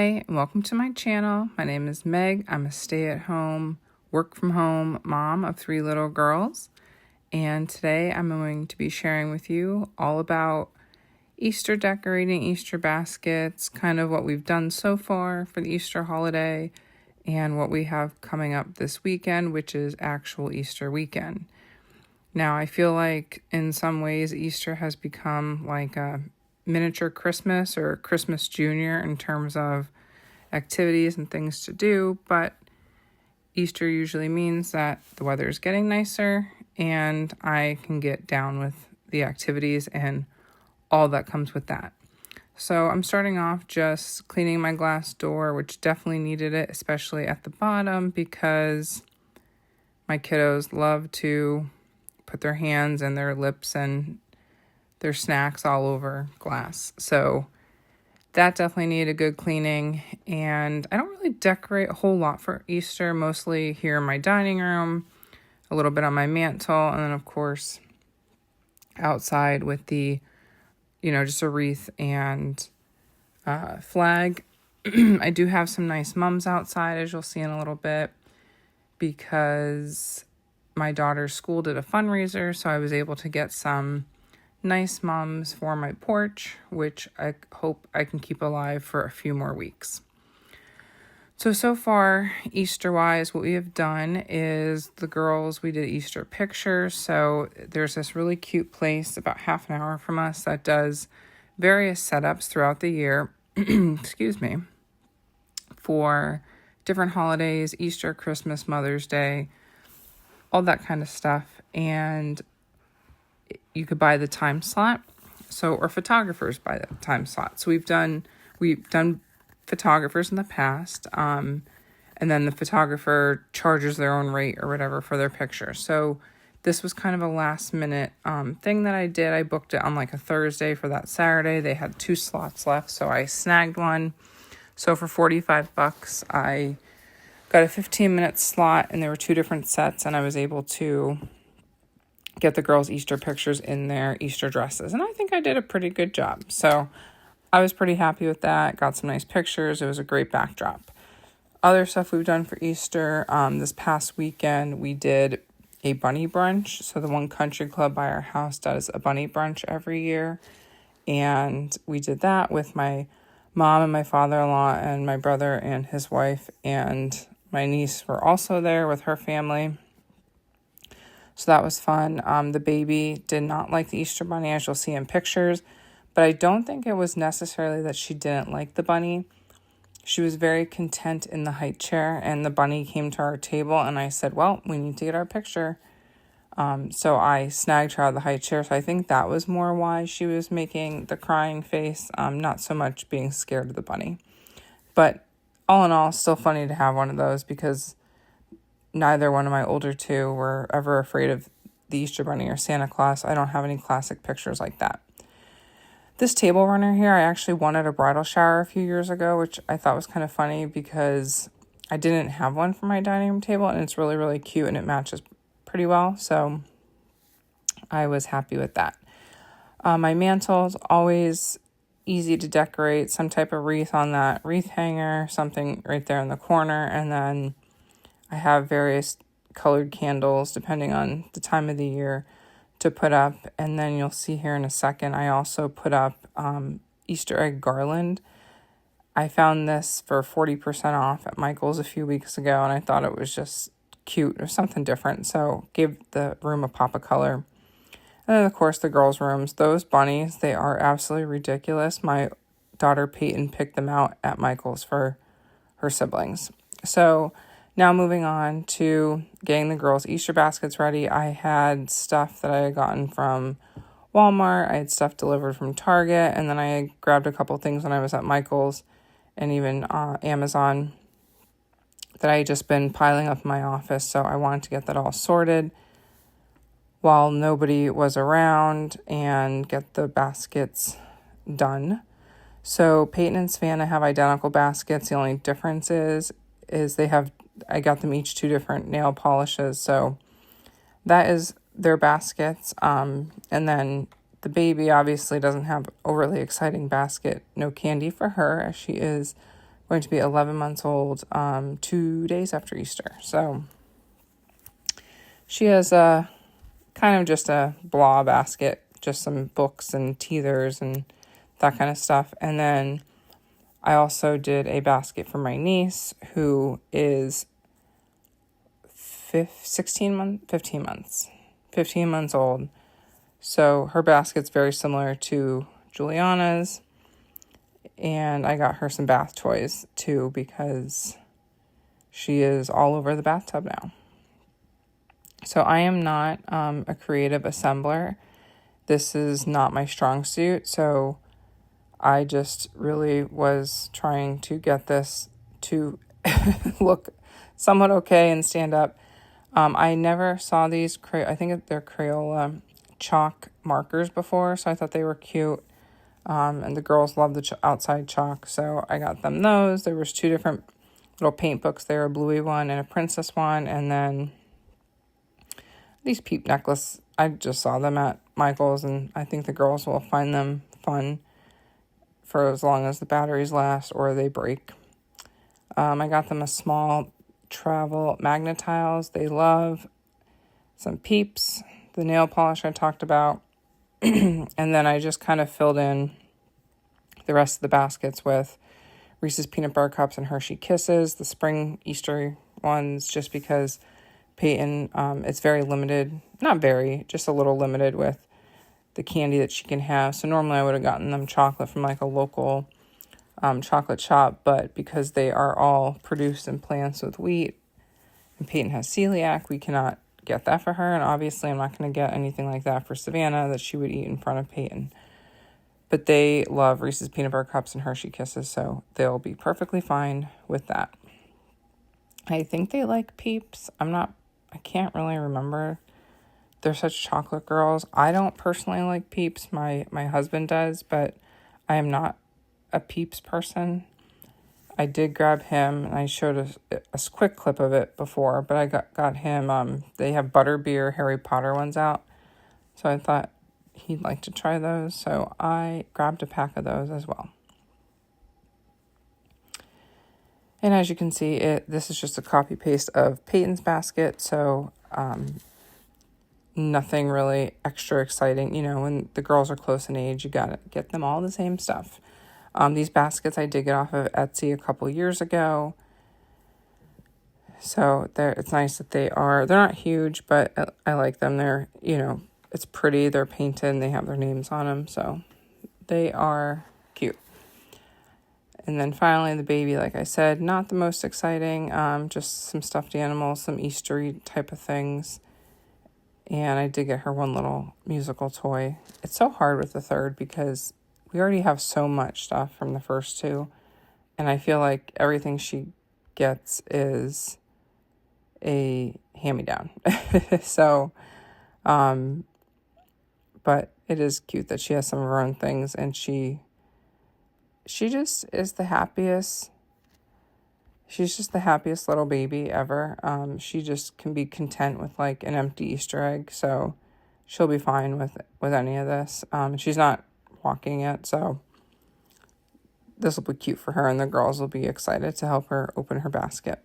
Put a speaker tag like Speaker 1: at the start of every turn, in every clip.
Speaker 1: Hi, and welcome to my channel. My name is Meg. I'm a stay-at-home, work-from-home mom of 3 little girls. And today I'm going to be sharing with you all about Easter decorating, Easter baskets, kind of what we've done so far for the Easter holiday, and what we have coming up this weekend, which is actual Easter weekend. Now, I feel like in some ways Easter has become like a miniature Christmas or Christmas Junior in terms of activities and things to do, but Easter usually means that the weather is getting nicer and I can get down with the activities and all that comes with that. So I'm starting off just cleaning my glass door, which definitely needed it, especially at the bottom, because my kiddos love to put their hands and their lips and their snacks all over glass. So that definitely needed a good cleaning. And I don't really decorate a whole lot for Easter, mostly here in my dining room, a little bit on my mantle, and then of course outside with the, just a wreath and flag. I do have some nice mums outside, as you'll see in a little bit, because my daughter's school did a fundraiser, so I was able to get some nice mums for my porch, which I hope I can keep alive for a few more weeks. So far, Easter-wise, what we have done is the girls, we did Easter pictures. So there's this really cute place about half an hour from us that does various setups throughout the year, excuse me, for different holidays, Easter, Christmas, Mother's Day, all that kind of stuff. And you could buy the time slot. Or photographers buy the time slot. So we've done photographers in the past. And then the photographer charges their own rate or whatever for their picture. So this was kind of a last minute thing that I did. I booked it on like a Thursday for that Saturday. They had 2 slots left, so I snagged one. So for $45, I got a 15-minute slot, and there were 2 different sets, and I was able to get the girls' Easter pictures in their Easter dresses. And I think I did a pretty good job. So I was pretty happy with that. Got some nice pictures. It was a great backdrop. Other stuff we've done for Easter, this past weekend, we did a bunny brunch. So the One Country Club by our house does a bunny brunch every year. And we did that with my mom and my father-in-law and my brother and his wife. And my niece were also there with her family. So that was fun. The baby did not like the Easter bunny, as you'll see in pictures, but I don't think it was necessarily that she didn't like the bunny. She was very content in the high chair, and the bunny came to our table, and I said, well, we need to get our picture. So I snagged her out of the high chair, so I think that was more why she was making the crying face, not so much being scared of the bunny. But all in all, still funny to have one of those, because neither one of my older 2 were ever afraid of the Easter Bunny or Santa Claus. I don't have any classic pictures like that. This table runner here, I actually won at a bridal shower a few years ago, which I thought was kind of funny because I didn't have one for my dining room table, and it's really, really cute, and it matches pretty well. So I was happy with that. My mantle is always easy to decorate, some type of wreath on that wreath hanger, something right there in the corner, and then I have various colored candles depending on the time of the year to put up. And then you'll see here in a second, I also put up Easter egg garland. I found this for 40% off at Michael's a few weeks ago, and I thought it was just cute or something different. So gave the room a pop of color. And then, of course, the girls' rooms. Those bunnies, they are absolutely ridiculous. My daughter Peyton picked them out at Michael's for her siblings. So now moving on to getting the girls' Easter baskets ready. I had stuff that I had gotten from Walmart. I had stuff delivered from Target. And then I had grabbed a couple things when I was at Michael's and even Amazon that I had just been piling up in my office. So I wanted to get that all sorted while nobody was around and get the baskets done. So Peyton and Savannah have identical baskets. The only difference is I got them each 2 different nail polishes. So that is their baskets. And then the baby obviously doesn't have overly exciting basket. No candy for her, as she is going to be 11 months old 2 days after Easter. So she has a kind of just a blah basket, just some books and teethers and that kind of stuff. And then I also did a basket for my niece, who is 15 months old. So her basket's very similar to Juliana's. And I got her some bath toys too, because she is all over the bathtub now. So I am not a creative assembler. This is not my strong suit. So I just really was trying to get this to look somewhat okay and stand up. I never saw these, I think they're Crayola chalk markers before, so I thought they were cute. And the girls love the outside chalk, so I got them those. There was 2 different little paint books there, a bluey one and a princess one, and then these peep necklace. I just saw them at Michael's, and I think the girls will find them fun for as long as the batteries last or they break. I got them a small travel magnet tiles they love, some peeps, the nail polish I talked about, and then I just kind of filled in the rest of the baskets with Reese's Peanut Butter Cups and Hershey Kisses, the spring Easter ones, just because Peyton, it's very limited, not very, just a little limited with the candy that she can have. So normally I would have gotten them chocolate from like a local chocolate shop, but because they are all produced in plants with wheat and Peyton has celiac, we cannot get that for her. And obviously I'm not going to get anything like that for Savannah that she would eat in front of Peyton. But they love Reese's Peanut Butter Cups and Hershey Kisses, so they'll be perfectly fine with that. I think they like Peeps. I can't really remember. They're such chocolate girls. I don't personally like Peeps. My husband does, but I am not a Peeps person. I did grab him, and I showed a quick clip of it before, but I got him, they have Butterbeer Harry Potter ones out, so I thought he'd like to try those, so I grabbed a pack of those as well. And as you can see, this is just a copy paste of Peyton's basket, so nothing really extra exciting. You know, when the girls are close in age, you gotta get them all the same stuff. These baskets I did get off of Etsy a couple years ago, so it's nice that they're not huge, but I like them. They're, it's pretty, they're painted, and they have their names on them, so they are cute. And then finally the baby, like I said, not the most exciting, just some stuffed animals, some Easter type of things. And I did get her one little musical toy. It's so hard with the third because we already have so much stuff from the first 2. And I feel like everything she gets is a hand-me-down. So, but it is cute that she has some of her own things, and she just is the happiest. She's just the happiest little baby ever. She just can be content with like an empty Easter egg, so she'll be fine with any of this. She's not walking yet, so this will be cute for her, and the girls will be excited to help her open her basket.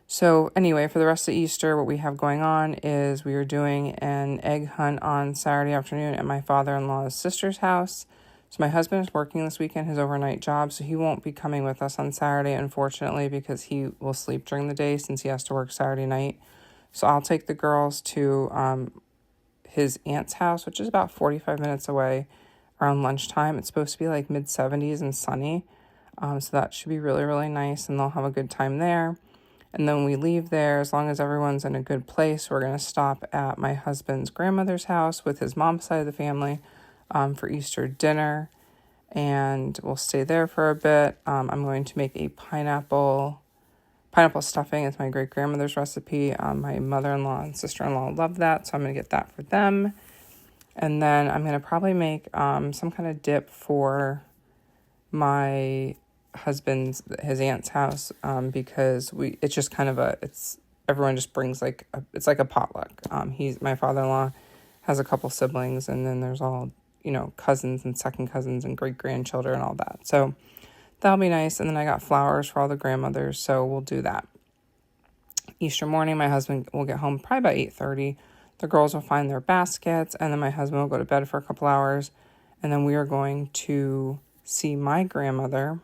Speaker 1: So anyway, for the rest of Easter, what we have going on is we are doing an egg hunt on Saturday afternoon at my father-in-law's sister's house. So my husband is working this weekend, his overnight job, so he won't be coming with us on Saturday, unfortunately, because he will sleep during the day since he has to work Saturday night. So I'll take the girls to his aunt's house, which is about 45 minutes away, around lunchtime. It's supposed to be like mid-70s and sunny, so that should be really, really nice, and they'll have a good time there. And then we leave there, as long as everyone's in a good place, we're going to stop at my husband's grandmother's house with his mom's side of the family for Easter dinner, and we'll stay there for a bit. I'm going to make a pineapple stuffing. It's my great-grandmother's recipe. My mother-in-law and sister-in-law love that, so I'm going to get that for them. And then I'm going to probably make some kind of dip for my his aunt's house, because it's just kind of everyone just brings it's like a potluck. My father-in-law has a couple siblings, and then there's all, cousins and second cousins and great grandchildren and all that. So that'll be nice. And then I got flowers for all the grandmothers, so we'll do that. Easter morning, my husband will get home probably about 8:30. The girls will find their baskets, and then my husband will go to bed for a couple hours. And then we are going to see my grandmother.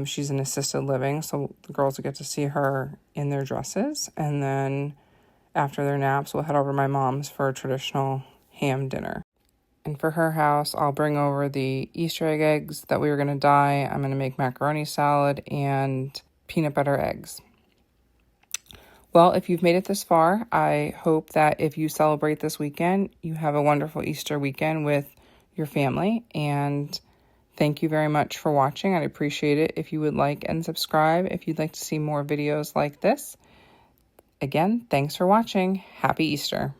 Speaker 1: She's in assisted living, so the girls will get to see her in their dresses. And then after their naps, we'll head over to my mom's for a traditional ham dinner. And for her house, I'll bring over the Easter eggs that we were going to dye. I'm going to make macaroni salad and peanut butter eggs. Well, if you've made it this far, I hope that if you celebrate this weekend, you have a wonderful Easter weekend with your family. And thank you very much for watching. I'd appreciate it if you would like and subscribe if you'd like to see more videos like this. Again, thanks for watching. Happy Easter.